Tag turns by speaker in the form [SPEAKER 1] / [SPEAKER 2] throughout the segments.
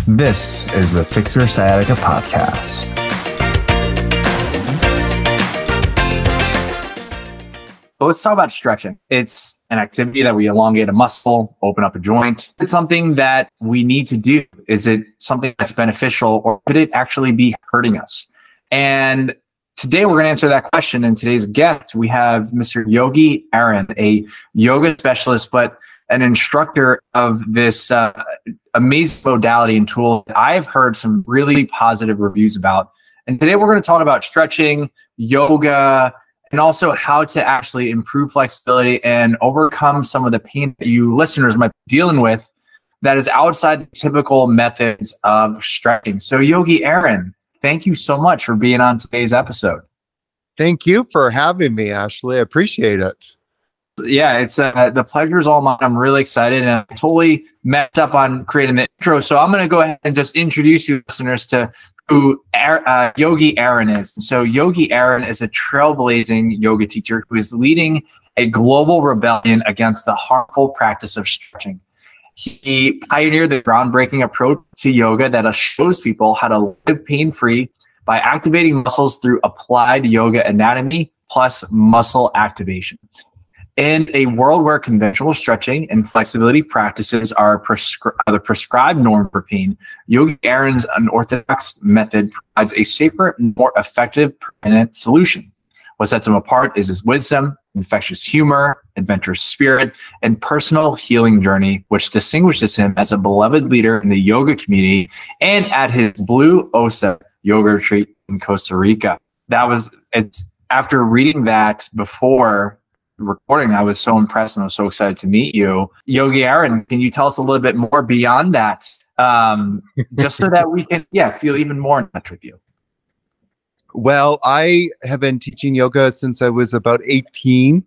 [SPEAKER 1] This is the Fix Your Sciatica podcast. So let's talk about stretching. It's an activity that we elongate a muscle, open up a joint. It's something that we need to do. Is it something that's beneficial, or could it actually be hurting us? And today we're going to answer that question. And today's guest, we have Mr. Yogi Aaron, a yoga specialist, but an instructor of this amazing modality and tool that I've heard some really positive reviews about. And today we're going to talk about stretching, yoga, and also how to actually improve flexibility and overcome some of the pain that you listeners might be dealing with that is outside the typical methods of stretching. So Yogi Aaron, thank you so much for being on today's episode.
[SPEAKER 2] Thank you for having me, Ashley. I appreciate it.
[SPEAKER 1] Yeah, it's the pleasure is all mine. I'm really excited, and I totally messed up on creating the intro. So I'm going to go ahead and just introduce you listeners to who Yogi Aaron is. So Yogi Aaron is a trailblazing yoga teacher who is leading a global rebellion against the harmful practice of stretching. He pioneered the groundbreaking approach to yoga that shows people how to live pain-free by activating muscles through applied yoga anatomy plus muscle activation. In a world where conventional stretching and flexibility practices are the prescribed norm for pain, Yogi Aaron's unorthodox method provides a safer and more effective permanent solution. What sets him apart is his wisdom, infectious humor, adventurous spirit, and personal healing journey, which distinguishes him as a beloved leader in the yoga community and at his Blue Osa yoga retreat in Costa Rica. It's after reading that before recording, I was so impressed and I was so excited to meet you. Yogi Aaron, can you tell us a little bit more beyond that? Just so that we can, feel even more in touch with you.
[SPEAKER 2] Well, I have been teaching yoga since I was about 18.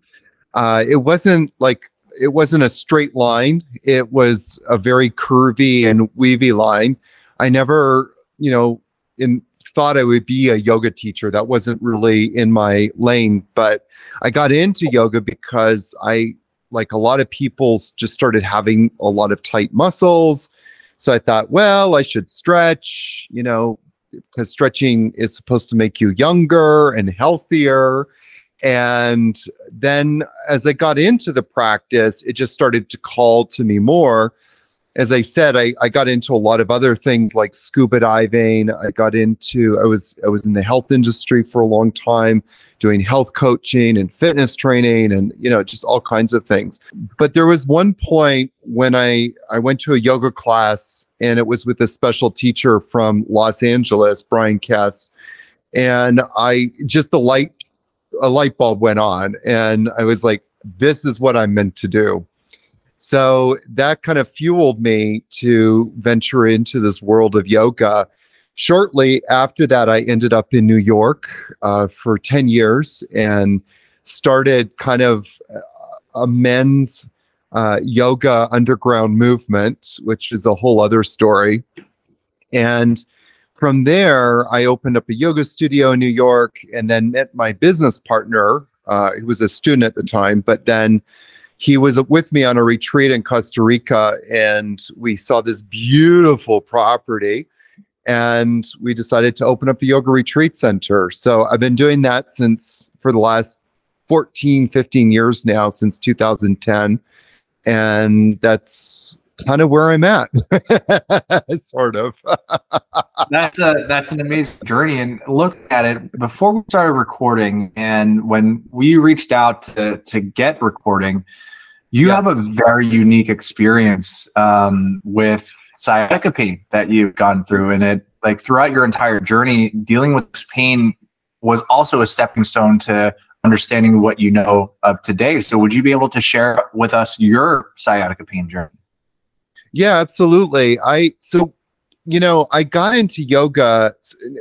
[SPEAKER 2] It wasn't a straight line. It was a very curvy and weavy line. I never, thought I would be a yoga teacher. That wasn't really in my lane, but I got into yoga because I, like a lot of people, just started having a lot of tight muscles. So I thought, well, I should stretch, because stretching is supposed to make you younger and healthier. And then as I got into the practice, it just started to call to me more. As I said, I got into a lot of other things like scuba diving. I was in the health industry for a long time, doing health coaching and fitness training and, just all kinds of things. But there was one point when I went to a yoga class, and it was with a special teacher from Los Angeles, Brian Kest. And a light bulb went on, and I was like, this is what I'm meant to do. So that kind of fueled me to venture into this world of yoga. Shortly after that, I ended up in New York for 10 years and started kind of a men's yoga underground movement, which is a whole other story. And from there, I opened up a yoga studio in New York and then met my business partner. He was a student at the time, but then he was with me on a retreat in Costa Rica, and we saw this beautiful property, and we decided to open up a yoga retreat center. So I've been doing that for the last 14, 15 years now, since 2010. And that's kind of where I'm at, sort of.
[SPEAKER 1] That's an amazing journey. And look at it, before we started recording and when we reached out to get recording, you have a very unique experience with sciatica pain that you've gone through. And it, like, throughout your entire journey, dealing with this pain was also a stepping stone to understanding what you know of today. So would you be able to share with us your sciatica pain journey?
[SPEAKER 2] Yeah, absolutely. I got into yoga.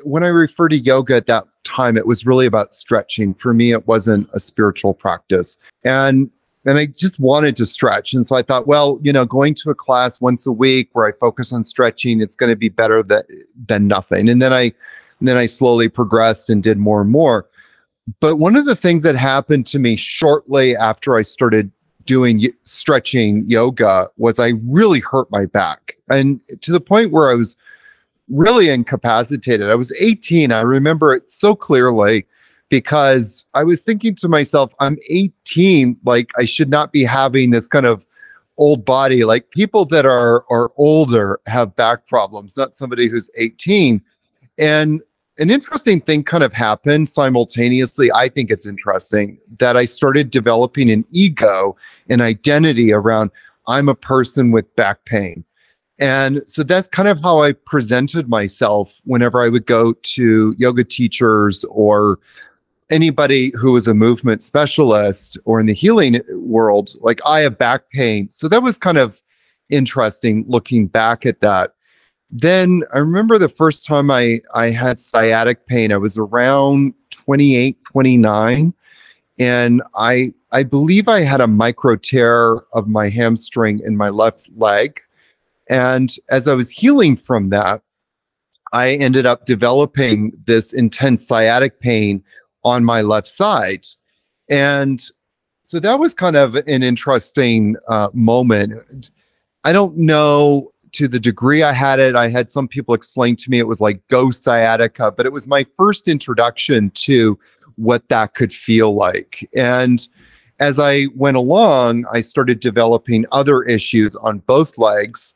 [SPEAKER 2] When I refer to yoga at that time, it was really about stretching. For me, it wasn't a spiritual practice. And I just wanted to stretch. And so I thought, well, going to a class once a week where I focus on stretching, it's going to be better than nothing. And then I slowly progressed and did more and more. But one of the things that happened to me shortly after I started doing stretching yoga was I really hurt my back, and to the point where I was really incapacitated. I was 18. I remember it so clearly because I was thinking to myself, I'm 18, like I should not be having this kind of old body. Like people that are older have back problems, not somebody who's 18. And an interesting thing kind of happened simultaneously. I think it's interesting that I started developing an ego, an identity around I'm a person with back pain. And so that's kind of how I presented myself whenever I would go to yoga teachers or anybody who was a movement specialist or in the healing world. Like, I have back pain. So that was kind of interesting looking back at that. Then I remember the first time I had sciatic pain. I was around 28, 29. And I believe I had a micro tear of my hamstring in my left leg. And as I was healing from that, I ended up developing this intense sciatic pain on my left side. And so that was kind of an interesting moment. I don't know to the degree I had it. I had some people explain to me it was like ghost sciatica, but it was my first introduction to what that could feel like. And as I went along, I started developing other issues on both legs.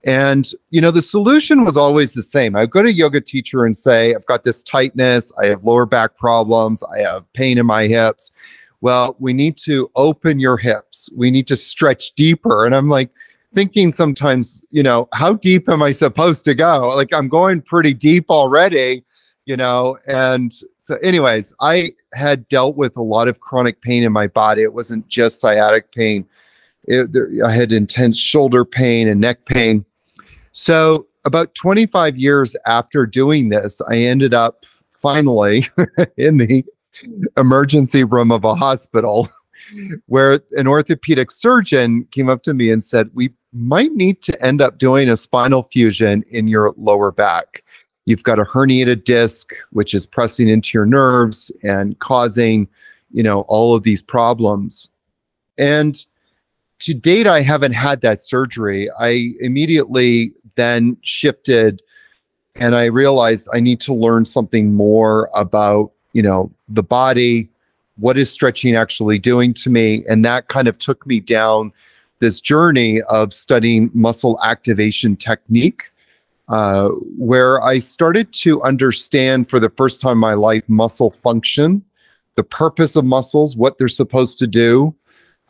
[SPEAKER 2] And, you know, the solution was always the same. I would go to a yoga teacher and say, I've got this tightness, I have lower back problems, I have pain in my hips. Well, we need to open your hips. We need to stretch deeper. And I'm like thinking sometimes, you know, how deep am I supposed to go? Like, I'm going pretty deep already, you know? And so anyways, I had dealt with a lot of chronic pain in my body. It wasn't just sciatic pain. I had intense shoulder pain and neck pain. So about 25 years after doing this, I ended up finally in the emergency room of a hospital where an orthopedic surgeon came up to me and said, we might need to end up doing a spinal fusion in your lower back. You've got a herniated disc, which is pressing into your nerves and causing, you know, all of these problems. And to date, I haven't had that surgery. I immediately then shifted and I realized I need to learn something more about, you know, the body, what is stretching actually doing to me? And that kind of took me down this journey of studying muscle activation technique, where I started to understand for the first time in my life muscle function, the purpose of muscles, what they're supposed to do.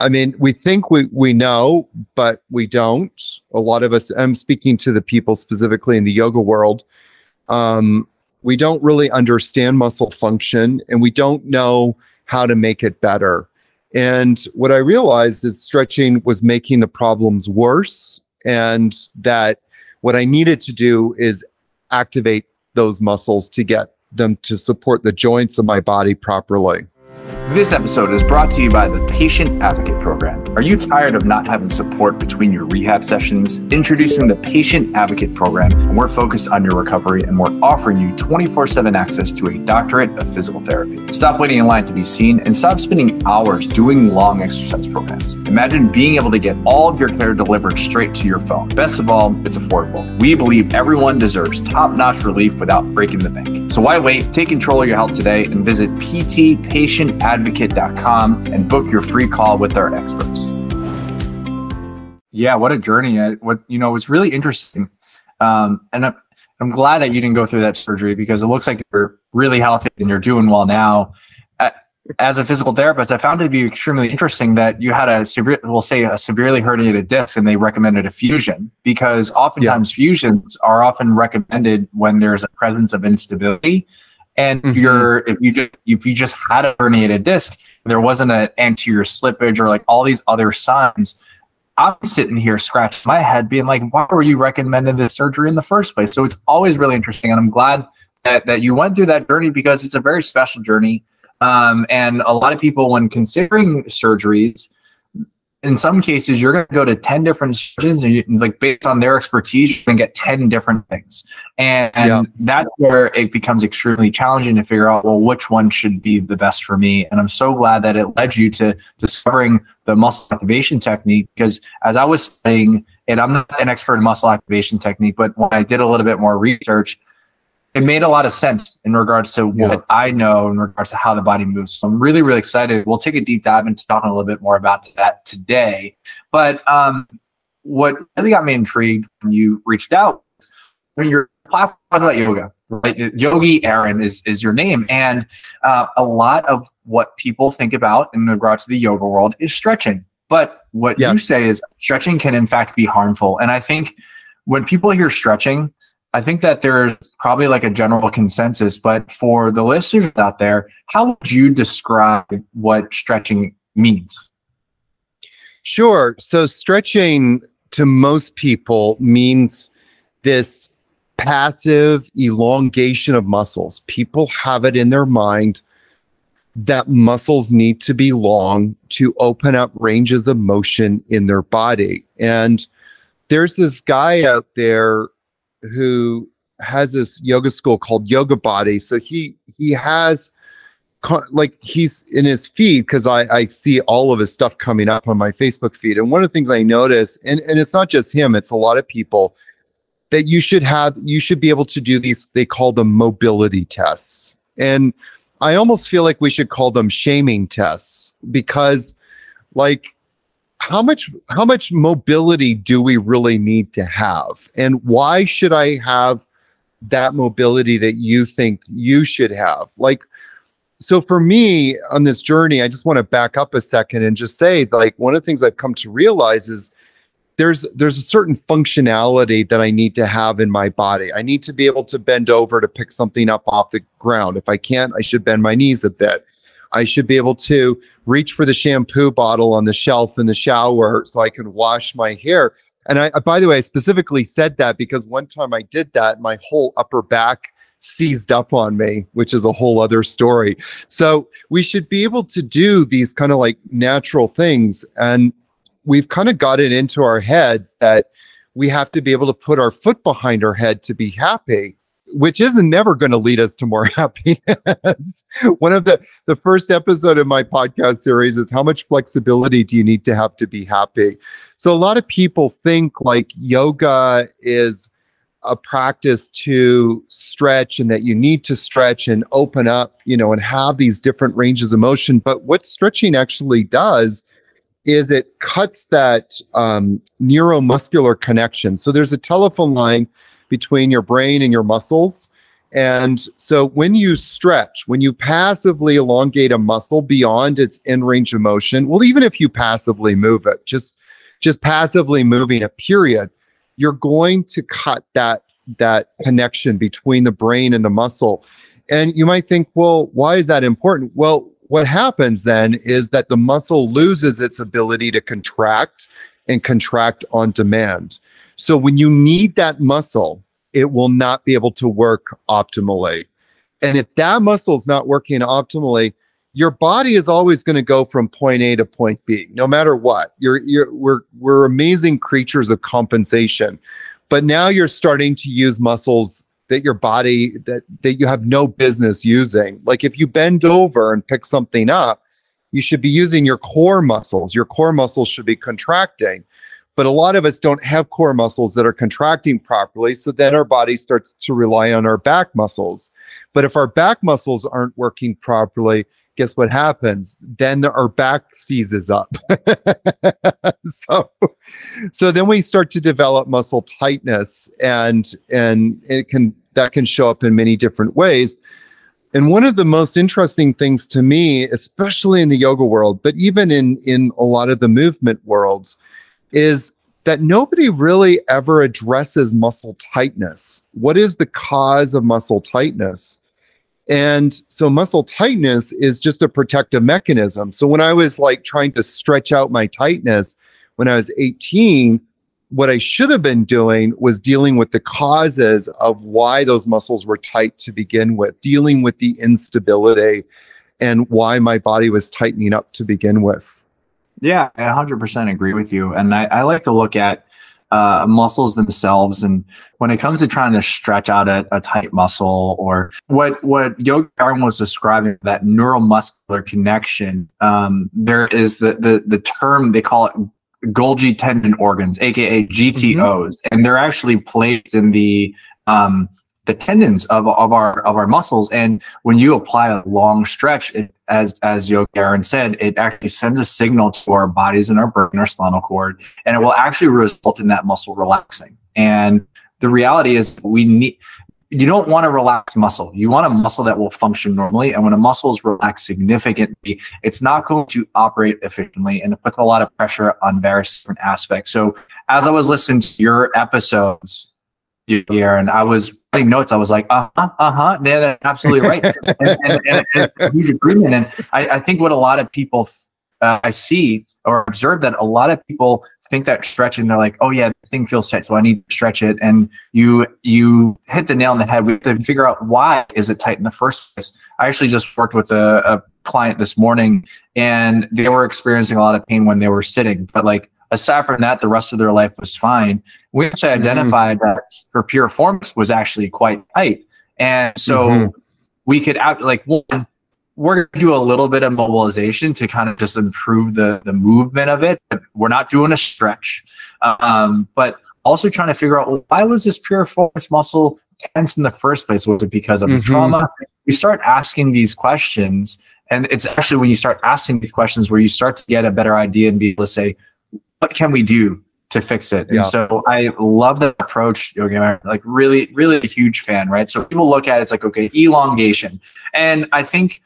[SPEAKER 2] I mean, we think we know, but we don't. A lot of us, I'm speaking to the people specifically in the yoga world, we don't really understand muscle function and we don't know how to make it better. And what I realized is stretching was making the problems worse, and that what I needed to do is activate those muscles to get them to support the joints of my body properly.
[SPEAKER 1] This episode is brought to you by the Patient Advocate Program. Are you tired of not having support between your rehab sessions? Introducing the Patient Advocate Program, and we're focused on your recovery, and we're offering you 24/7 access to a doctorate of physical therapy. Stop waiting in line to be seen and stop spending hours doing long exercise programs. Imagine being able to get all of your care delivered straight to your phone. Best of all, it's affordable. We believe everyone deserves top-notch relief without breaking the bank. So why wait? Take control of your health today and visit ptpatientadvocate.com and book your free call with our experts. Yeah, what a journey. It's really interesting. And I'm glad that you didn't go through that surgery, because it looks like you're really healthy and you're doing well now. As a physical therapist, I found it to be extremely interesting that you had a severely herniated disc and they recommended a fusion, because oftentimes fusions are often recommended when there's a presence of instability. And if you just had a herniated disc, there wasn't an anterior slippage or like all these other signs, I'm sitting here scratching my head being like, why were you recommending this surgery in the first place? So it's always really interesting. And I'm glad that you went through that journey, because it's a very special journey. And a lot of people, when considering surgeries, in some cases, you're going to go to 10 different surgeons, and like based on their expertise, you're going to get 10 different things. And that's where it becomes extremely challenging to figure out, well, which one should be the best for me. And I'm so glad that it led you to discovering the muscle activation technique, because as I was studying, and I'm not an expert in muscle activation technique, but when I did a little bit more research, it made a lot of sense in regards to what I know in regards to how the body moves. So I'm really, really excited. We'll take a deep dive into talking a little bit more about that today. But what really got me intrigued when you reached out, when your platform was about yoga, right? Yogi Aaron is your name. And a lot of what people think about in regards to the yoga world is stretching. But what you say is stretching can in fact be harmful. And I think when people hear stretching, I think that there's probably like a general consensus, but for the listeners out there, how would you describe what stretching means?
[SPEAKER 2] Sure. So stretching to most people means this passive elongation of muscles. People have it in their mind that muscles need to be long to open up ranges of motion in their body. And there's this guy out there who has this yoga school called Yoga Body. So he has, like, he's in his feed, because I see all of his stuff coming up on my Facebook feed. And one of the things I notice, and it's not just him, it's a lot of people, that you should be able to do these, they call them mobility tests. And I almost feel like we should call them shaming tests, because like, how much mobility do we really need to have? And why should I have that mobility that you think you should have? Like, so for me on this journey, I just want to back up a second and just say, like, one of the things I've come to realize is there's a certain functionality that I need to have in my body. I need to be able to bend over to pick something up off the ground. If I can't, I should bend my knees a bit. I should be able to reach for the shampoo bottle on the shelf in the shower so I can wash my hair. And I, by the way, I specifically said that because one time I did that, my whole upper back seized up on me, which is a whole other story. So we should be able to do these kind of like natural things. And we've kind of got it into our heads that we have to be able to put our foot behind our head to be happy, which isn't never going to lead us to more happiness. One of the first episode of my podcast series is how much flexibility do you need to have to be happy? So a lot of people think like yoga is a practice to stretch and that you need to stretch and open up, and have these different ranges of motion. But what stretching actually does is it cuts that neuromuscular connection. So there's a telephone line between your brain and your muscles. And so when you stretch, when you passively elongate a muscle beyond its end range of motion, well, even if you passively move it, just passively moving it, period, you're going to cut that connection between the brain and the muscle. And you might think, well, why is that important? Well, what happens then is that the muscle loses its ability to contract and contract on demand. So when you need that muscle, it will not be able to work optimally. And if that muscle is not working optimally, your body is always going to go from point A to point B, no matter what. We're amazing creatures of compensation. But now you're starting to use muscles that your body, that you have no business using. Like if you bend over and pick something up, you should be using your core muscles. Your core muscles should be contracting. But a lot of us don't have core muscles that are contracting properly. So then our body starts to rely on our back muscles. But if our back muscles aren't working properly, guess what happens? Then our back seizes up. So then we start to develop muscle tightness, and that can show up in many different ways. And one of the most interesting things to me, especially in the yoga world, but even in a lot of the movement worlds, is that nobody really ever addresses muscle tightness. What is the cause of muscle tightness? And so muscle tightness is just a protective mechanism. So when I was like trying to stretch out my tightness when I was 18, what I should have been doing was dealing with the causes of why those muscles were tight to begin with, dealing with the instability and why my body was tightening up to begin with.
[SPEAKER 1] Yeah, I 100% agree with you. And I like to look at muscles themselves. And when it comes to trying to stretch out a tight muscle, or what Yogi Aaron was describing, that neuromuscular connection, there is the term, they call it Golgi tendon organs, aka GTOs, and they're actually placed in the tendons of our muscles. And when you apply a long stretch, as Yogi Aaron said, it actually sends a signal to our bodies and our brain, our spinal cord, and it will actually result in that muscle relaxing. And the reality is, you don't want to relax muscle. You want a muscle that will function normally. And when a muscle is relaxed significantly, it's not going to operate efficiently, and it puts a lot of pressure on various different aspects. So as I was listening to your episodes here, and I was writing notes, I was like, yeah, that's absolutely right. and it's a huge agreement. And I think what a lot of people I see or observe, that a lot of people think that stretching, they're like, oh yeah, this thing feels tight, so I need to stretch it. And you hit the nail on the head. We have to figure out, why is it tight in the first place? I actually just worked with a client this morning, and they were experiencing a lot of pain when they were sitting. But like, aside from that, the rest of their life was fine. We actually identified that her piriformis was actually quite tight. And so we could one, we're going to do a little bit of mobilization to kind of just improve the movement of it. We're not doing a stretch, but also trying to figure out, well, why was this piriformis muscle tense in the first place? Was it because of the trauma? You start asking these questions, and it's actually when you start asking these questions where you start to get a better idea and be able to say, what can we do to fix it? And so I love that approach, Yogi Aaron. Like, really, really a huge fan, right? So people look at it, it's like, okay, elongation. And I think,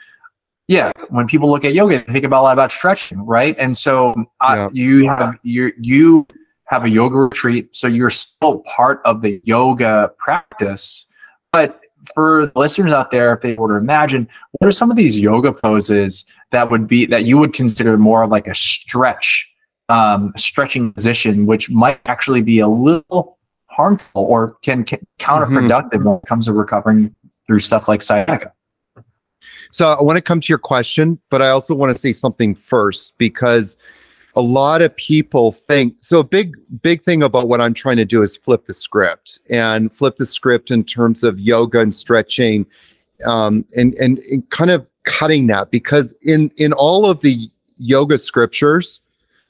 [SPEAKER 1] yeah, when people look at yoga, they think about a lot about stretching, right? And so you have a yoga retreat, so you're still part of the yoga practice. But for the listeners out there, if they were to imagine, what are some of these yoga poses that you would consider more of like a stretching position, which might actually be a little harmful or can counterproductive when it comes to recovering through stuff like sciatica?
[SPEAKER 2] So I want to come to your question, but I also want to say something first, because a lot of people think, so a big thing about what I'm trying to do is flip the script in terms of yoga and stretching, and kind of cutting that, because in all of the yoga scriptures,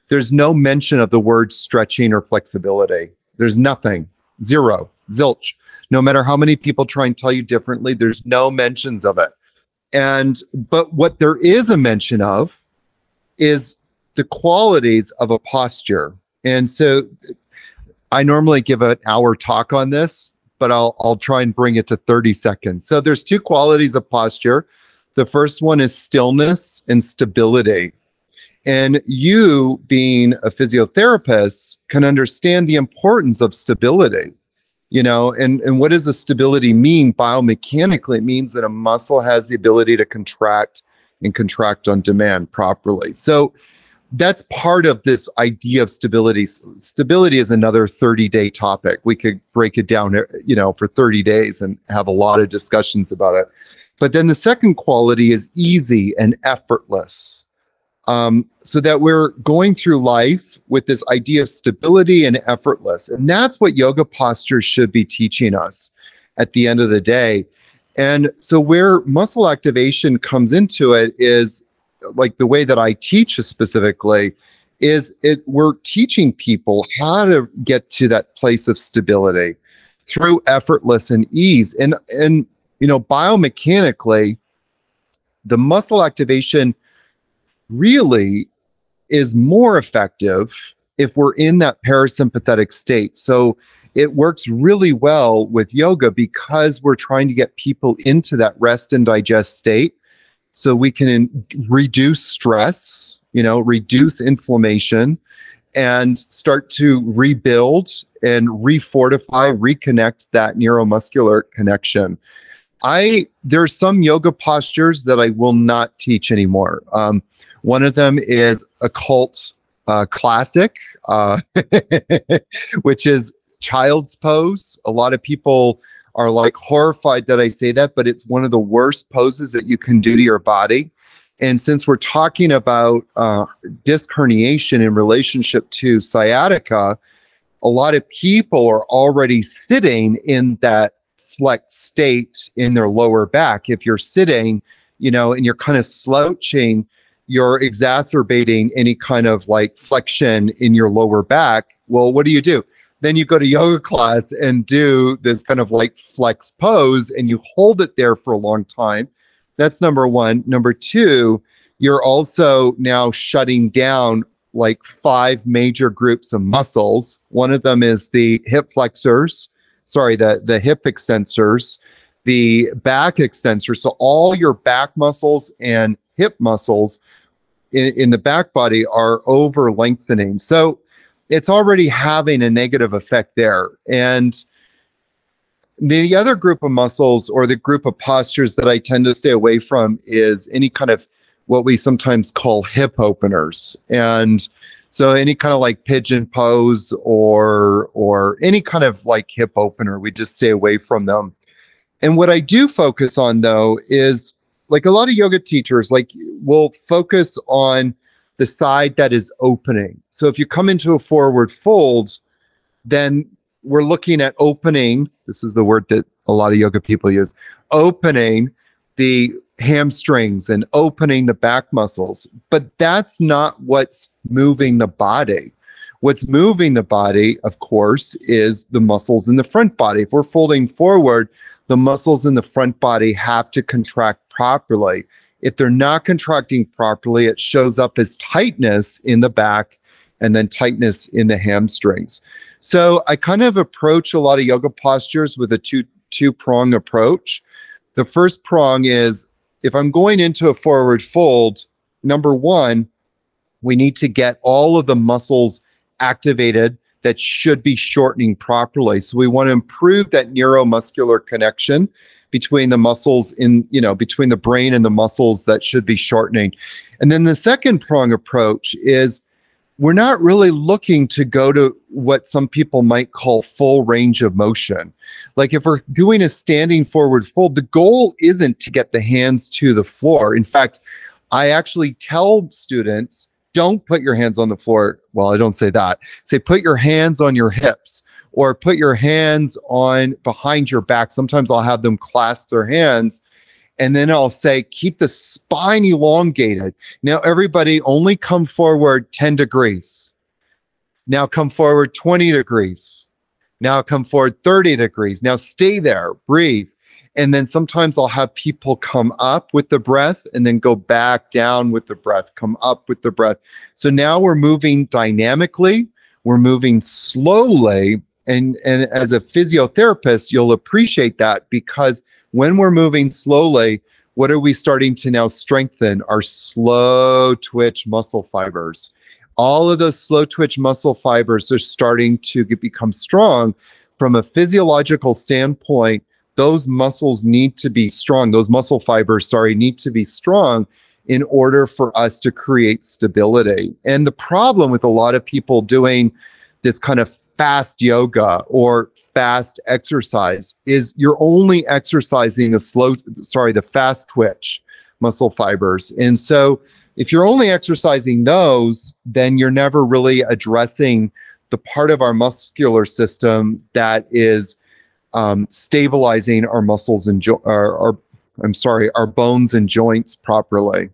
[SPEAKER 2] there's no mention of the word stretching or flexibility. There's nothing, zero, zilch. No matter how many people try and tell you differently, there's no mentions of it. But what there is a mention of is the qualities of a posture. And so I normally give an hour talk on this, but I'll try and bring it to 30 seconds. So there's two qualities of posture. The first one is stillness and stability. And you, being a physiotherapist, can understand the importance of stability. And what does the stability mean biomechanically? It means that a muscle has the ability to contract and contract on demand properly. So that's part of this idea of stability. Stability is another 30-day topic. We could break it down, for 30 days and have a lot of discussions about it. But then the second quality is easy and effortless. So that we're going through life with this idea of stability and effortless. And that's what yoga postures should be teaching us at the end of the day. And so where muscle activation comes into it is, like the way that I teach specifically, we're teaching people how to get to that place of stability through effortless and ease. And biomechanically, the muscle activation really is more effective if we're in that parasympathetic state. So it works really well with yoga because we're trying to get people into that rest and digest state, so we can reduce stress, reduce inflammation, and start to rebuild and refortify, reconnect that neuromuscular connection. There's some yoga postures that I will not teach anymore. One of them is occult classic, which is child's pose. A lot of people are like horrified that I say that, but it's one of the worst poses that you can do to your body. And since we're talking about disc herniation in relationship to sciatica, a lot of people are already sitting in that flex state in their lower back. If you're sitting, and you're kind of slouching, you're exacerbating any kind of like flexion in your lower back. Well, what do? Then you go to yoga class and do this kind of like flex pose, and you hold it there for a long time. That's number one. Number two, you're also now shutting down like 5 major groups of muscles. One of them is the hip flexors, the hip extensors, the back extensors. So all your back muscles and hip muscles in the back body are over lengthening. So it's already having a negative effect there. And the other group of muscles, or the group of postures that I tend to stay away from, is any kind of what we sometimes call hip openers. And so any kind of like pigeon pose or any kind of like hip opener, we just stay away from them. And what I do focus on, though, is like a lot of yoga teachers will focus on the side that is opening. So if you come into a forward fold, then we're looking at opening. This is the word that a lot of yoga people use, opening the hamstrings and opening the back muscles. But that's not what's moving the body. What's moving the body, of course, is the muscles in the front body. If we're folding forward, the muscles in the front body have to contract properly. If they're not contracting properly, it shows up as tightness in the back and then tightness in the hamstrings. So I kind of approach a lot of yoga postures with a two-prong approach. The first prong is, if I'm going into a forward fold, number one, we need to get all of the muscles activated that should be shortening properly. So we want to improve that neuromuscular connection between the muscles between the brain and the muscles that should be shortening. And then the second prong approach is, we're not really looking to go to what some people might call full range of motion. Like if we're doing a standing forward fold, the goal isn't to get the hands to the floor. In fact, I actually tell students, don't put your hands on the floor. Well, I don't say that. Say, put your hands on your hips, or put your hands on behind your back. Sometimes I'll have them clasp their hands, and then I'll say, keep the spine elongated. Now, everybody only come forward 10 degrees. Now come forward 20 degrees. Now come forward 30 degrees. Now stay there, breathe. And then sometimes I'll have people come up with the breath and then go back down with the breath, come up with the breath. So now we're moving dynamically, we're moving slowly. And as a physiotherapist, you'll appreciate that, because when we're moving slowly, what are we starting to now strengthen? Our slow twitch muscle fibers. All of those slow twitch muscle fibers are starting to become strong. From a physiological standpoint, those muscles need to be strong. Those muscle fibers, need to be strong in order for us to create stability. And the problem with a lot of people doing this kind of fast yoga or fast exercise is you're only exercising the fast twitch muscle fibers. And so if you're only exercising those, then you're never really addressing the part of our muscular system that is stabilizing our muscles and our bones and joints properly.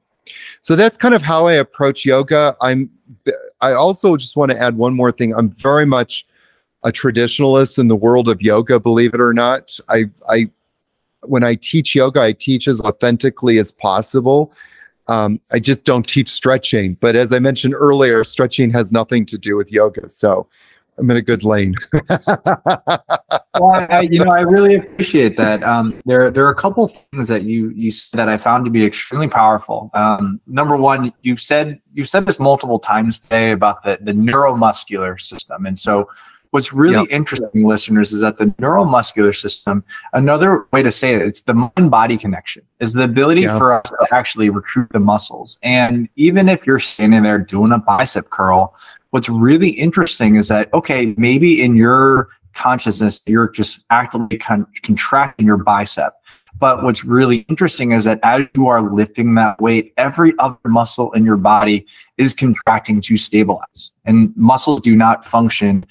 [SPEAKER 2] So that's kind of how I approach yoga. I also just want to add one more thing. I'm very much a traditionalist in the world of yoga, believe it or not. When I teach yoga, I teach as authentically as possible. I just don't teach stretching. But as I mentioned earlier, stretching has nothing to do with yoga. So I'm in a good lane.
[SPEAKER 1] Well, I really appreciate that. There are a couple of things that you said that I found to be extremely powerful. Number one, you've said this multiple times today about the neuromuscular system. And so what's really interesting, listeners, is that the neuromuscular system, another way to say it, it's the mind-body connection, is the ability for us to actually recruit the muscles. And even if you're standing there doing a bicep curl, what's really interesting is that, okay, maybe in your consciousness, you're just actively contracting your bicep. But what's really interesting is that as you are lifting that weight, every other muscle in your body is contracting to stabilize. And muscles do not function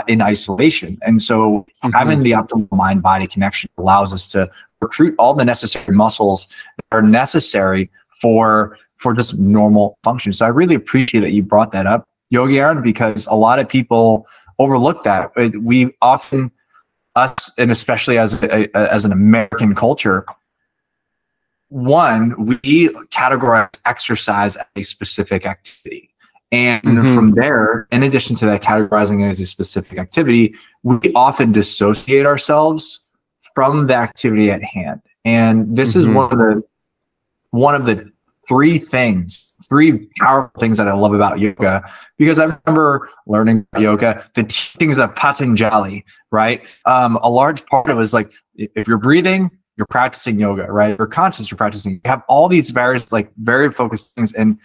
[SPEAKER 1] in isolation. And so having the optimal mind-body connection allows us to recruit all the necessary muscles that are necessary for just normal function. So I really appreciate that you brought that up, Yogi Aaron, because a lot of people overlook that. We often, us, and especially as an American culture, one, we categorize exercise as a specific activity. And from there, in addition to that, categorizing it as a specific activity, we often dissociate ourselves from the activity at hand. And this is one of the three powerful things that I love about yoga, because I remember learning yoga, the teachings of Patanjali, right? A large part of it is like, if you're breathing, you're practicing yoga, right? If you're conscious, you're practicing. You have all these various, like, very focused things. And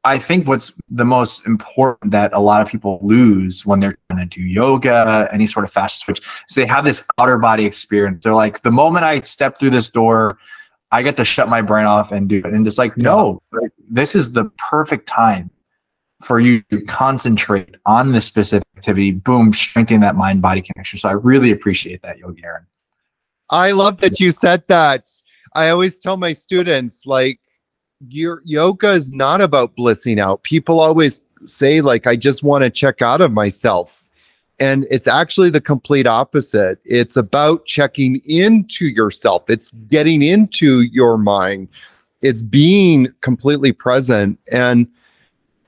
[SPEAKER 1] I think what's the most important that a lot of people lose when they're trying to do yoga, any sort of fast switch, is they have this outer body experience. They're like, the moment I step through this door, I get to shut my brain off and do it. And just like, no, like, this is the perfect time for you to concentrate on this specific activity, boom, strengthen that mind-body connection. So I really appreciate that, Yogi Aaron.
[SPEAKER 2] I love that you said that. I always tell my students, like, your yoga is not about blissing out. People always say, like, I just want to check out of myself. And it's actually the complete opposite. It's about checking into yourself. It's getting into your mind. It's being completely present. And,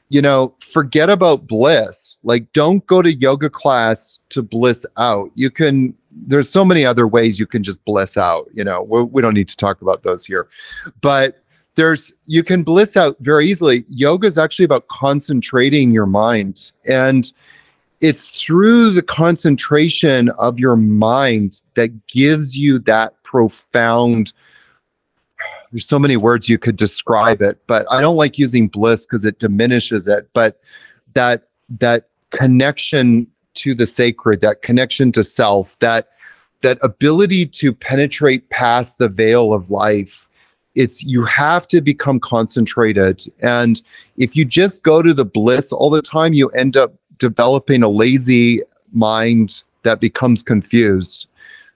[SPEAKER 2] you know, forget about bliss. Like, don't go to yoga class to bliss out. There's so many other ways you can just bliss out. You know, we don't need to talk about those here. But you can bliss out very easily. Yoga is actually about concentrating your mind. And it's through the concentration of your mind that gives you that profound, there's so many words you could describe it, but I don't like using bliss because it diminishes it. But that connection to the sacred, that connection to self, that ability to penetrate past the veil of life, you have to become concentrated. And if you just go to the bliss all the time, you end up developing a lazy mind that becomes confused.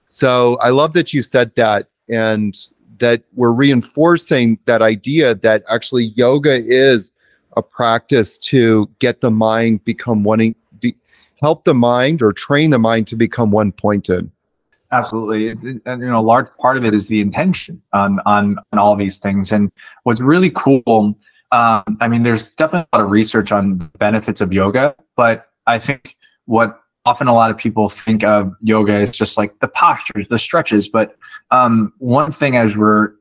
[SPEAKER 2] So I love that you said that, and that we're reinforcing that idea that actually yoga is a practice to get the mind help the mind or train the mind to become one-pointed.
[SPEAKER 1] Absolutely. And, you know, a large part of it is the intention on all these things. And what's really cool, I mean, there's definitely a lot of research on the benefits of yoga, but I think what often a lot of people think of yoga is just like the postures, the stretches. But one thing as we're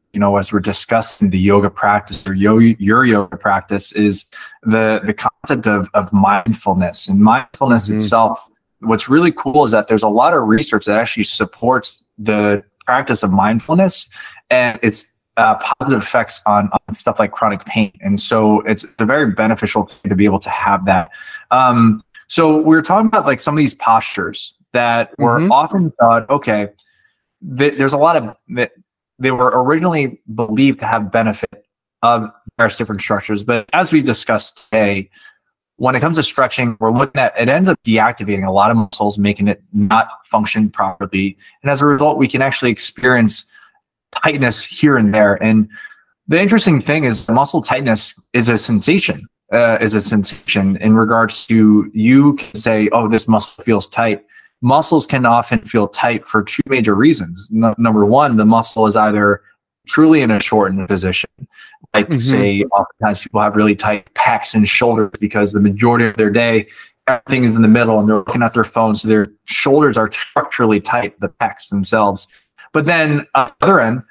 [SPEAKER 1] discussing the yoga practice or your yoga practice is the concept of mindfulness. And mindfulness itself, what's really cool is that there's a lot of research that actually supports the practice of mindfulness and its positive effects on stuff like chronic pain. And so it's a very beneficial thing to be able to have that. So we were talking about like some of these postures that were often thought, okay, there's a lot of that they were originally believed to have benefit of various different structures. But as we discussed today, when it comes to stretching, we're looking at, it ends up deactivating a lot of muscles, making it not function properly. And as a result, we can actually experience tightness here and there. And the interesting thing is muscle tightness is a sensation in regards to, you can say, oh, this muscle feels tight. Muscles can often feel tight for two major reasons. Number one, the muscle is either truly in a shortened position. Like say, oftentimes people have really tight pecs and shoulders because the majority of their day, everything is in the middle and they're looking at their phone. So their shoulders are structurally tight, the pecs themselves. But then on the other end,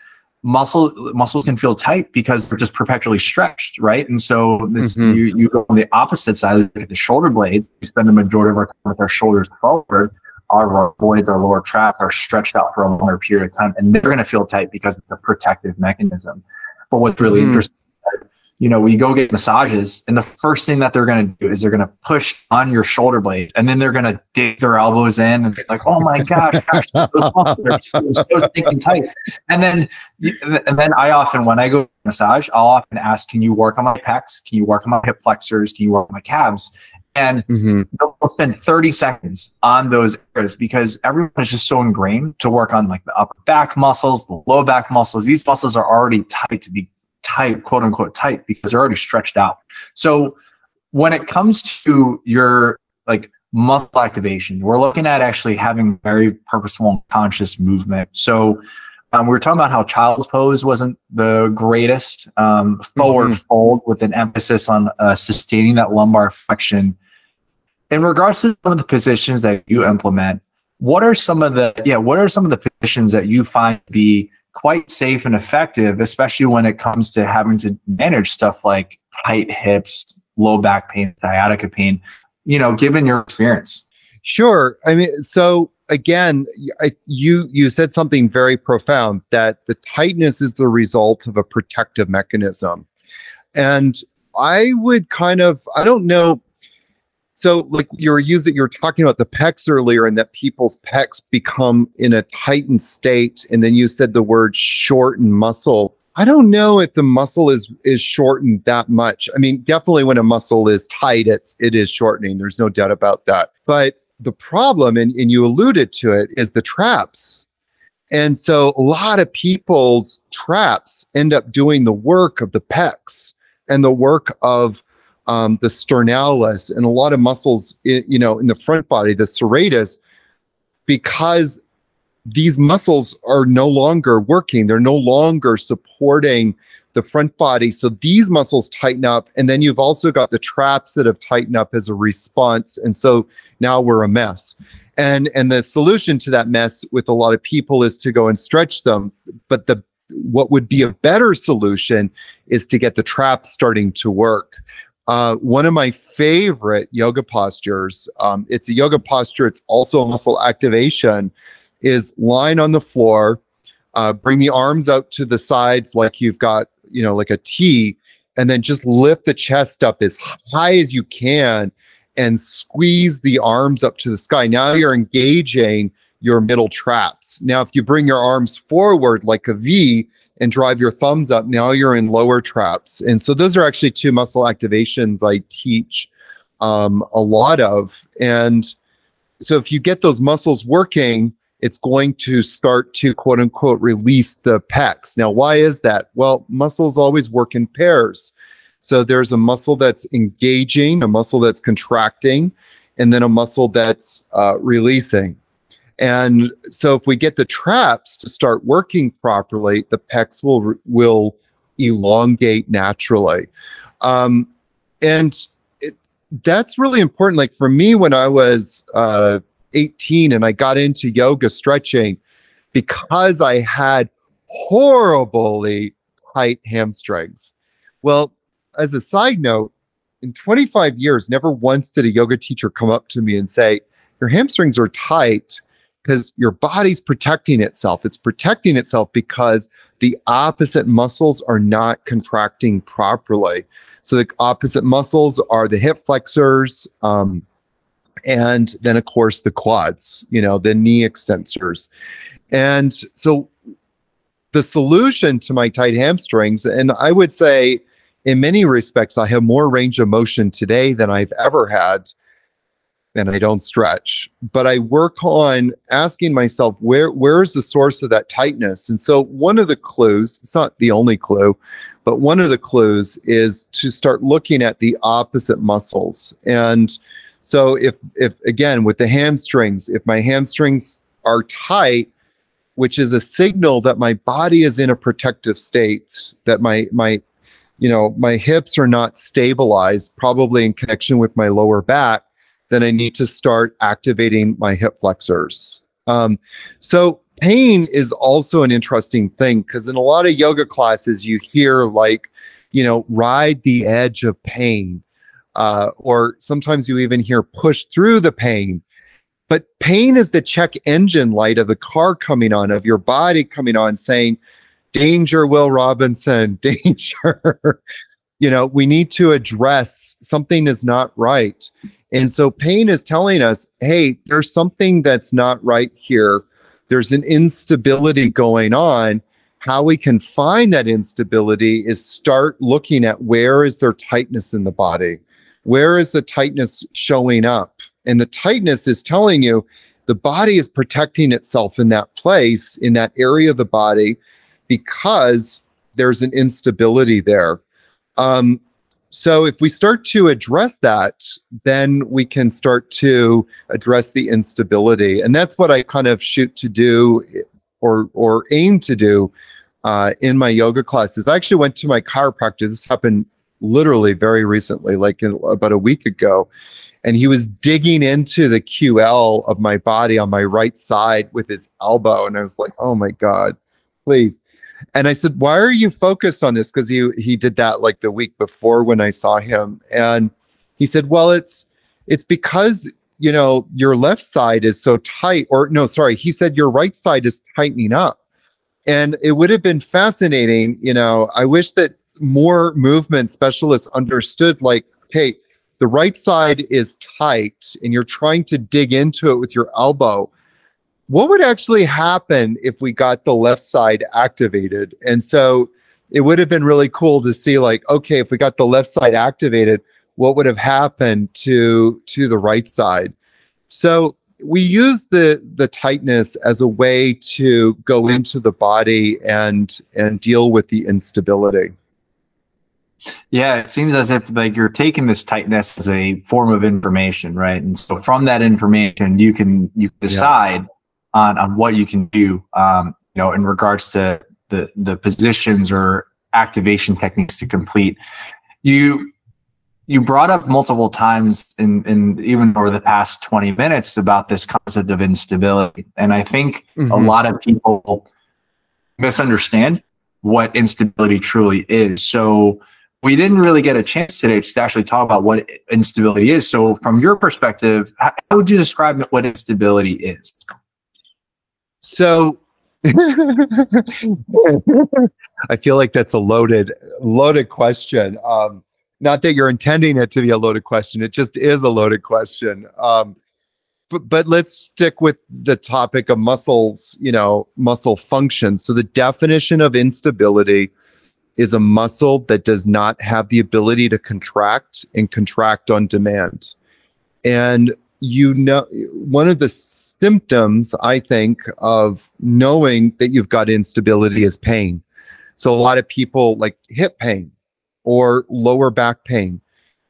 [SPEAKER 1] muscles can feel tight because they're just perpetually stretched, right? And so this, you go on the opposite side, look at the shoulder blades. We spend the majority of our time with our shoulders forward. Our voids, our lower trap are stretched out for a longer period of time, and they're going to feel tight because it's a protective mechanism. But what's really interesting, we go get massages, and the first thing that they're going to do is they're going to push on your shoulder blade, and then they're going to dig their elbows in and be like, oh my gosh, it's so stinking tight. And then I often, when I go massage, I'll often ask, can you work on my pecs? Can you work on my hip flexors? Can you work on my calves? And they'll spend 30 seconds on those areas because everyone is just so ingrained to work on like the upper back muscles, the low back muscles. These muscles are already tight to be tight, quote unquote tight, because they're already stretched out. So when it comes to your like muscle activation, we're looking at actually having very purposeful and conscious movement. So we were talking about how child's pose wasn't the greatest, forward fold with an emphasis on sustaining that lumbar flexion. In regards to some of the positions that you implement, what are some of the positions that you find to be quite safe and effective, especially when it comes to having to manage stuff like tight hips, low back pain, sciatica pain, given your experience?
[SPEAKER 2] Sure. I mean, so again, you said something very profound, that the tightness is the result of a protective mechanism. And I would I don't know. So like you're talking about the pecs earlier, and that people's pecs become in a tightened state. And then you said the word shortened muscle. I don't know if the muscle is shortened that much. I mean, definitely when a muscle is tight, it is shortening. There's no doubt about that. But the problem, and you alluded to it, is the traps. And so a lot of people's traps end up doing the work of the pecs and the work of the sternalis and a lot of muscles, in the front body, the serratus, because these muscles are no longer working. They're no longer supporting the front body. So these muscles tighten up. And then you've also got the traps that have tightened up as a response. And so now we're a mess. And the solution to that mess with a lot of people is to go and stretch them. But what would be a better solution is to get the traps starting to work. One of my favorite yoga postures, it's a yoga posture, it's also a muscle activation, is lying on the floor, bring the arms out to the sides like you've got, like a T, and then just lift the chest up as high as you can and squeeze the arms up to the sky. Now you're engaging your middle traps. Now, if you bring your arms forward like a V and drive your thumbs up, now you're in lower traps. And so those are actually two muscle activations I teach a lot of. And so if you get those muscles working, it's going to start to, quote unquote, release the pecs. Now, why is that? Well, muscles always work in pairs. So there's a muscle that's engaging, a muscle that's contracting, and then a muscle that's releasing. And so if we get the traps to start working properly, the pecs will elongate naturally. That's really important. Like for me, when I was 18 and I got into yoga stretching, because I had horribly tight hamstrings. Well, as a side note, in 25 years, never once did a yoga teacher come up to me and say, your hamstrings are tight because your body's protecting itself. It's protecting itself because the opposite muscles are not contracting properly. So the opposite muscles are the hip flexors, and then of course the quads, the knee extensors. And so the solution to my tight hamstrings, and I would say in many respects, I have more range of motion today than I've ever had, and I don't stretch. But I work on asking myself, where's the source of that tightness? And so one of the clues, it's not the only clue, but one of the clues is to start looking at the opposite muscles. And so if again, with the hamstrings, if my hamstrings are tight, which is a signal that my body is in a protective state, that my hips are not stabilized, probably in connection with my lower back, then I need to start activating my hip flexors. So pain is also an interesting thing, because in a lot of yoga classes, you hear ride the edge of pain, or sometimes you even hear push through the pain. But pain is the check engine light of the car coming on, of your body coming on, saying, danger, Will Robinson, danger. we need to address something is not right. And so pain is telling us, hey, there's something that's not right here. There's an instability going on. How we can find that instability is start looking at where is there tightness in the body? Where is the tightness showing up? And the tightness is telling you the body is protecting itself in that place, in that area of the body, because there's an instability there. So if we start to address that, then we can start to address the instability. And that's what I kind of shoot to do or aim to do in my yoga classes. I actually went to my chiropractor. This happened literally very recently, like about a week ago. And he was digging into the QL of my body on my right side with his elbow. And I was like, oh my God, please. And I said, why are you focused on this? Because he did that like the week before when I saw him. And he said, well, it's because, your left side is so tight, or no, sorry. He said, your right side is tightening up. And it would have been fascinating. I wish that more movement specialists understood, like, okay, the right side is tight and you're trying to dig into it with your elbow. What would actually happen if we got the left side activated? And so it would have been really cool to see, like, okay, if we got the left side activated, what would have happened to the right side? So we use the tightness as a way to go into the body and deal with the instability.
[SPEAKER 1] Yeah, it seems as if like you're taking this tightness as a form of information, right? And so from that information, you can decide on what you can do, in regards to the positions or activation techniques to complete. You brought up multiple times in even over the past 20 minutes about this concept of instability. And I think a lot of people misunderstand what instability truly is. So we didn't really get a chance today to actually talk about what instability is. So from your perspective, how would you describe what instability is?
[SPEAKER 2] So I feel like that's a loaded question. Not that you're intending it to be a loaded question. It just is a loaded question. But let's stick with the topic of muscles, muscle function. So the definition of instability is a muscle that does not have the ability to contract and contract on demand. And one of the symptoms, I think, of knowing that you've got instability is pain. So a lot of people like hip pain or lower back pain.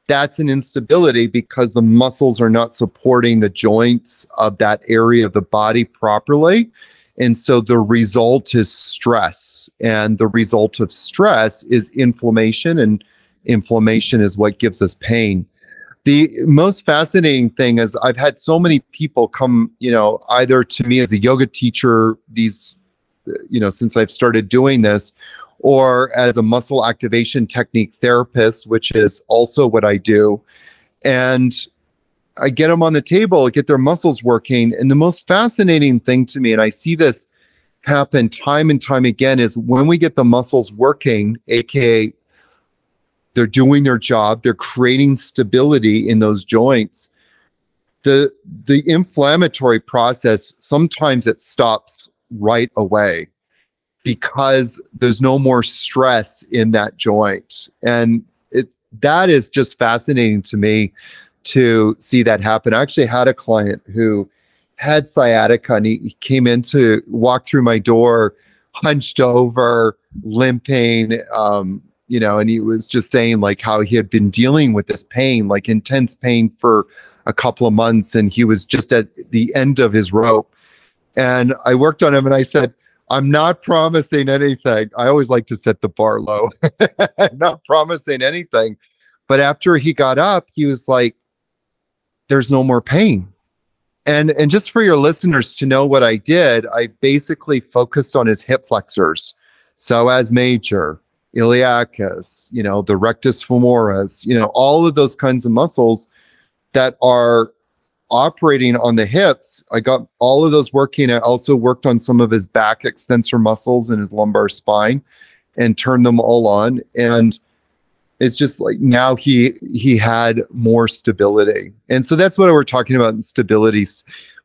[SPEAKER 2] That's an instability because the muscles are not supporting the joints of that area of the body properly. And so the result is stress. And the result of stress is inflammation, and inflammation is what gives us pain. The most fascinating thing is I've had so many people come, either to me as a yoga teacher, since I've started doing this, or as a muscle activation technique therapist, which is also what I do. And I get them on the table, get their muscles working. And the most fascinating thing to me, and I see this happen time and time again, is when we get the muscles working, AKA they're doing their job, they're creating stability in those joints. The inflammatory process, sometimes it stops right away because there's no more stress in that joint. And that is just fascinating to me to see that happen. I actually had a client who had sciatica, and he came in to walk through my door, hunched over, limping, and he was just saying like how he had been dealing with this pain, like intense pain for a couple of months. And he was just at the end of his rope. And I worked on him and I said, I'm not promising anything. I always like to set the bar low. I'm not promising anything. But after he got up, he was like, there's no more pain. And just for your listeners to know what I did, I basically focused on his hip flexors. Psoas major, iliacus, the rectus femoris, all of those kinds of muscles that are operating on the hips. I got all of those working. I also worked on some of his back extensor muscles in his lumbar spine and turned them all on. And It's just like now he had more stability. And so that's what we're talking about in stability.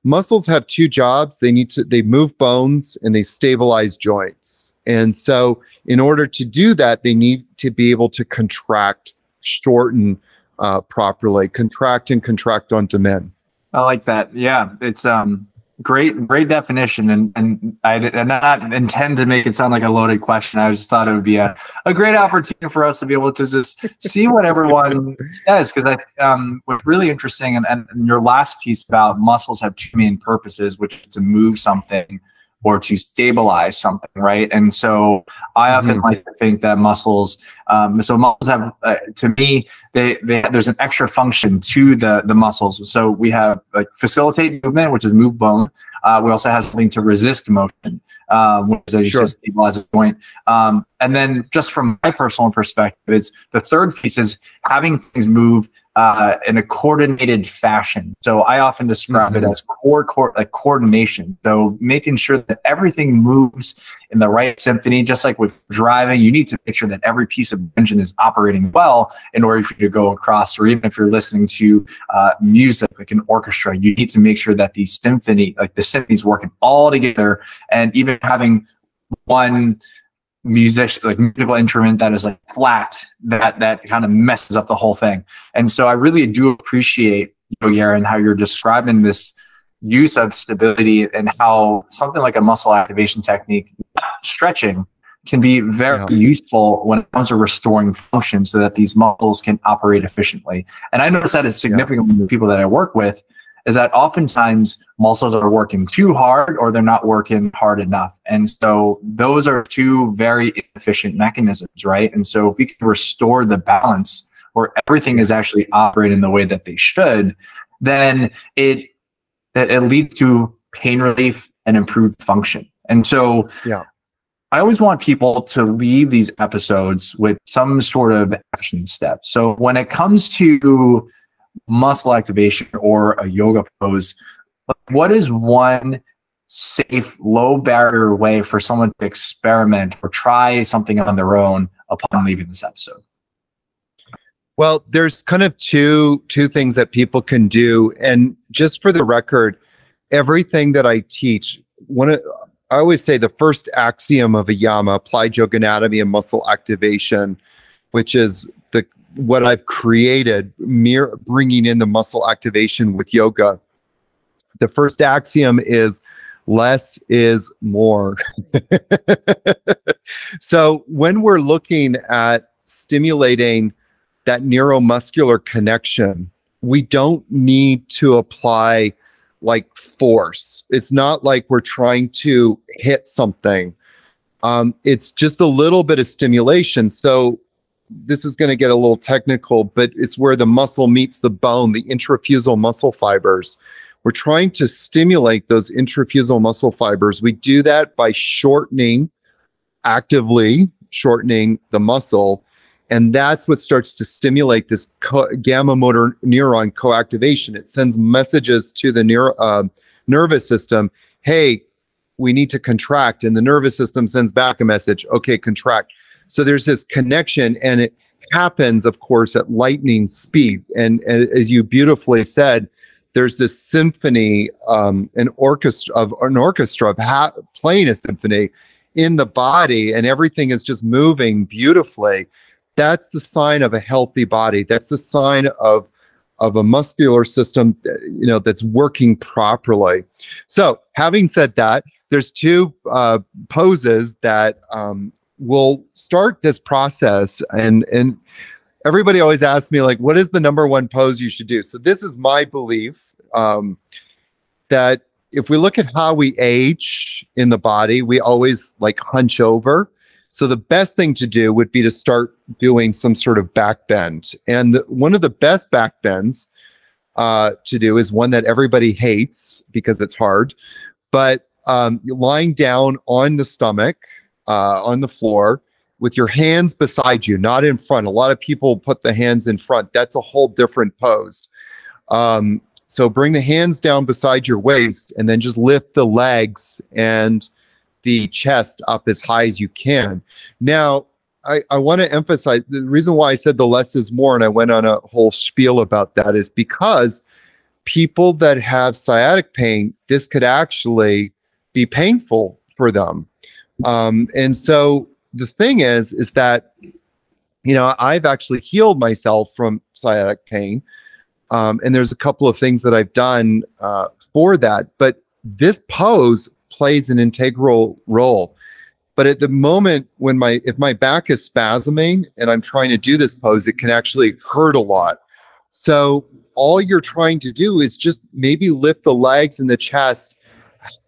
[SPEAKER 2] Muscles have two jobs. They move bones and they stabilize joints. And so in order to do that, they need to be able to contract, shorten properly, contract and contract on demand.
[SPEAKER 1] I like that. Yeah, it's great definition, and I did not intend to make it sound like a loaded question. I just thought it would be a great opportunity for us to be able to just see what everyone says, because what's really interesting, and your last piece about muscles have two main purposes, which is to move something or to stabilize something, right? And so I often like to think that muscles, muscles have, to me, there's an extra function to the muscles. So we have like facilitate movement, which is move bone. We also have something to resist motion, which is as you stabilize a joint. And then just from my personal perspective, it's the third piece is having things move in a coordinated fashion. So I often describe it as like coordination. So making sure that everything moves in the right symphony, just like with driving, you need to make sure that every piece of engine is operating well in order for you to go across, or even if you're listening to music, like an orchestra, you need to make sure that the symphony's working all together, and even having one musical instrument that is like flat, that kind of messes up the whole thing. And so I really do appreciate, Yogi Aaron, how you're describing this use of stability and how something like a muscle activation technique, stretching, can be very useful when it comes to restoring function so that these muscles can operate efficiently. And I notice that it's significant with the people that I work with, is that oftentimes muscles are working too hard or they're not working hard enough. And so those are two very inefficient mechanisms, right? And so if we can restore the balance where everything is actually operating the way that they should, then it leads to pain relief and improved function. And so I always want people to leave these episodes with some sort of action step. So when it comes to muscle activation or a yoga pose, what is one safe, low barrier way for someone to experiment or try something on their own upon leaving this episode?
[SPEAKER 2] Well, there's kind of two things that people can do. And just for the record, everything that I teach, I always say the first axiom of a yama, applied yoga anatomy and muscle activation, which is what I've created, bringing in the muscle activation with yoga. The first axiom is less is more. So when we're looking at stimulating that neuromuscular connection, we don't need to apply like force. It's not like we're trying to hit something. It's just a little bit of stimulation. So this is going to get a little technical, but it's where the muscle meets the bone, the intrafusal muscle fibers. We're trying to stimulate those intrafusal muscle fibers. We do that by actively shortening the muscle. And that's what starts to stimulate this gamma motor neuron coactivation. It sends messages to the nervous system. Hey, we need to contract. And the nervous system sends back a message. Okay, contract. So there's this connection, and it happens, of course, at lightning speed. And as you beautifully said, there's this symphony, an orchestra playing a symphony in the body, and everything is just moving beautifully. That's the sign of a healthy body. That's the sign of a muscular system, that's working properly. So, having said that, there's two poses that will start this process, and everybody always asks me, like, what is the number one pose you should do? So this is my belief, that if we look at how we age in the body, we always like hunch over. So the best thing to do would be to start doing some sort of back bend. And one of the best back bends to do is one that everybody hates because it's hard, but lying down on the stomach, on the floor with your hands beside you, not in front. A lot of people put the hands in front. That's a whole different pose. So bring the hands down beside your waist and then just lift the legs and the chest up as high as you can. Now, I want to emphasize the reason why I said the less is more, and I went on a whole spiel about that, is because people that have sciatic pain, this could actually be painful for them. And so the thing is that, you know, I've actually healed myself from sciatic pain. And there's a couple of things that I've done for that. But this pose plays an integral role. But at the moment when if my back is spasming and I'm trying to do this pose, it can actually hurt a lot. So all you're trying to do is just maybe lift the legs and the chest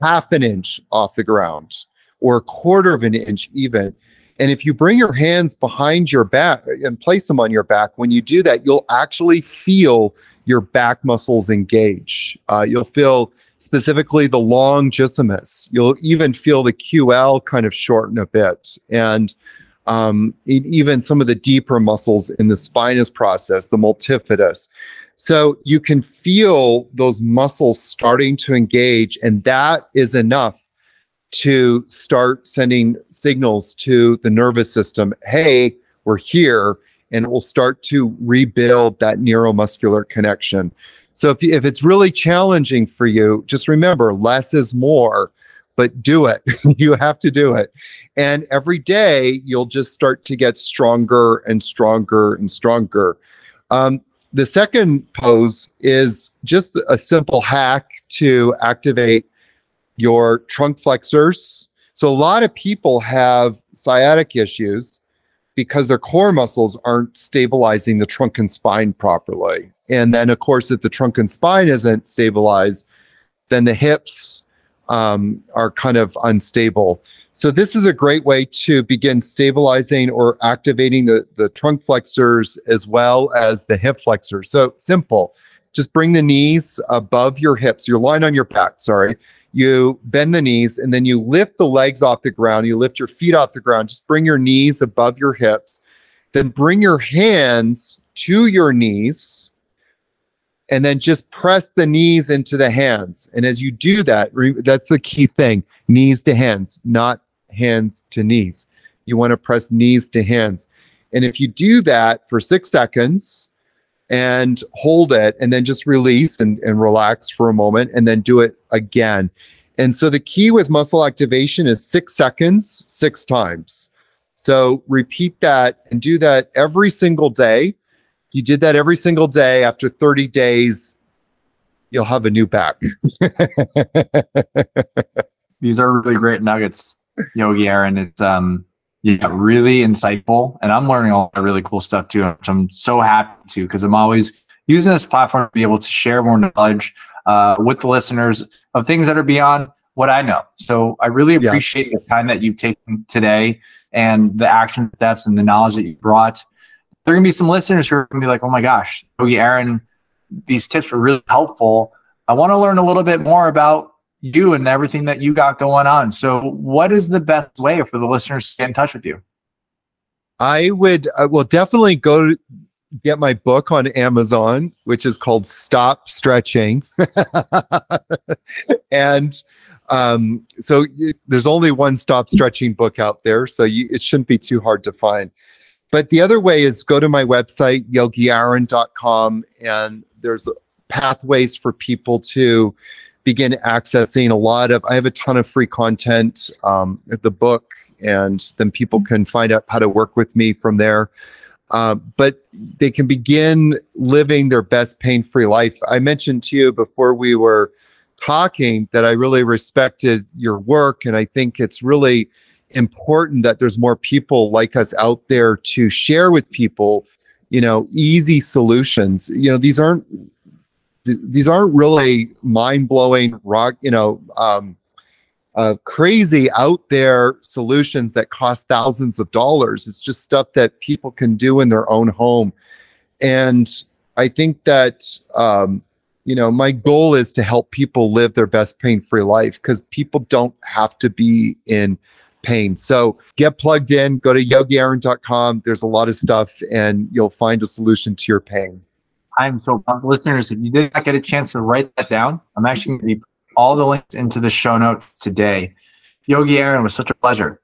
[SPEAKER 2] half an inch off the ground, or a quarter of an inch even. And if you bring your hands behind your back and place them on your back, when you do that, you'll actually feel your back muscles engage. You'll feel specifically the longissimus. You'll even feel the QL kind of shorten a bit. And even some of the deeper muscles in the spinous process, the multifidus. So you can feel those muscles starting to engage, and that is enough to start sending signals to the nervous system. Hey, we're here, and it will start to rebuild that neuromuscular connection. So if it's really challenging for you, just remember, less is more, but do it. You have to do it. And every day you'll just start to get stronger and stronger and stronger. The second pose is just a simple hack to activate your trunk flexors. So a lot of people have sciatic issues because their core muscles aren't stabilizing the trunk and spine properly. And then, of course, if the trunk and spine isn't stabilized, then the hips are kind of unstable. So this is a great way to begin stabilizing or activating the trunk flexors as well as the hip flexors. So simple. Just bring the knees above your hips. You're lying on your back, sorry. You bend the knees, and then you lift the legs off the ground. You lift your feet off the ground. Just bring your knees above your hips. Then bring your hands to your knees, and then just press the knees into the hands. And as you do that, that's the key thing, knees to hands, not hands to knees. You want to press knees to hands. And if you do that for 6 seconds and hold it, and then just release and relax for a moment, and then do it again. And so the key with muscle activation is 6 seconds, 6 times. So repeat that and do that every single day. If you did that every single day, after 30 days, you'll have a new back.
[SPEAKER 1] These are really great nuggets, Yogi Aaron. It's really insightful, and I'm learning all that really cool stuff too, which I'm so happy to, because I'm always using this platform to be able to share more knowledge with the listeners of things that are beyond what I know. So I really appreciate the time that you've taken today and the action steps and the knowledge that you brought. There are going to be some listeners who are going to be like, oh my gosh, Yogi Aaron, these tips were really helpful. I want to learn a little bit more about you and everything that you got going on. So what is the best way for the listeners to get in touch with you?
[SPEAKER 2] I will definitely go get my book on Amazon, which is called Stop Stretching. And so there's only one Stop Stretching book out there, so it shouldn't be too hard to find. But the other way is go to my website, yogiaaron.com, and there's pathways for people to begin accessing I have a ton of free content, the book, and then people can find out how to work with me from there. But they can begin living their best pain-free life. I mentioned to you before we were talking that I really respected your work, and I think it's really important that there's more people like us out there to share with people, easy solutions. These aren't really mind-blowing crazy out there solutions that cost thousands of dollars. It's just stuff that people can do in their own home. And I think that my goal is to help people live their best pain-free life, because people don't have to be in pain. So get plugged in, go to yogiaaron.com. There's a lot of stuff, and you'll find a solution to your pain.
[SPEAKER 1] I'm so pumped. Listeners, if you did not get a chance to write that down, I'm actually going to be all the links into the show notes today. Yogi Aaron, was such a pleasure.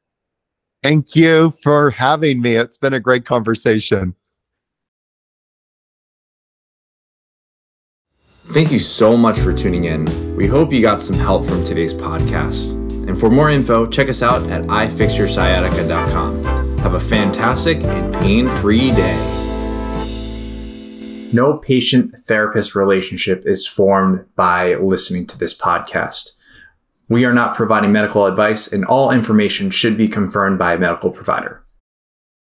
[SPEAKER 2] Thank you for having me. It's been a great conversation.
[SPEAKER 3] Thank you so much for tuning in. We hope you got some help from today's podcast. And for more info, check us out at ifixyoursciatica.com. Have a fantastic and pain-free day. No patient-therapist relationship is formed by listening to this podcast. We are not providing medical advice, and all information should be confirmed by a medical provider.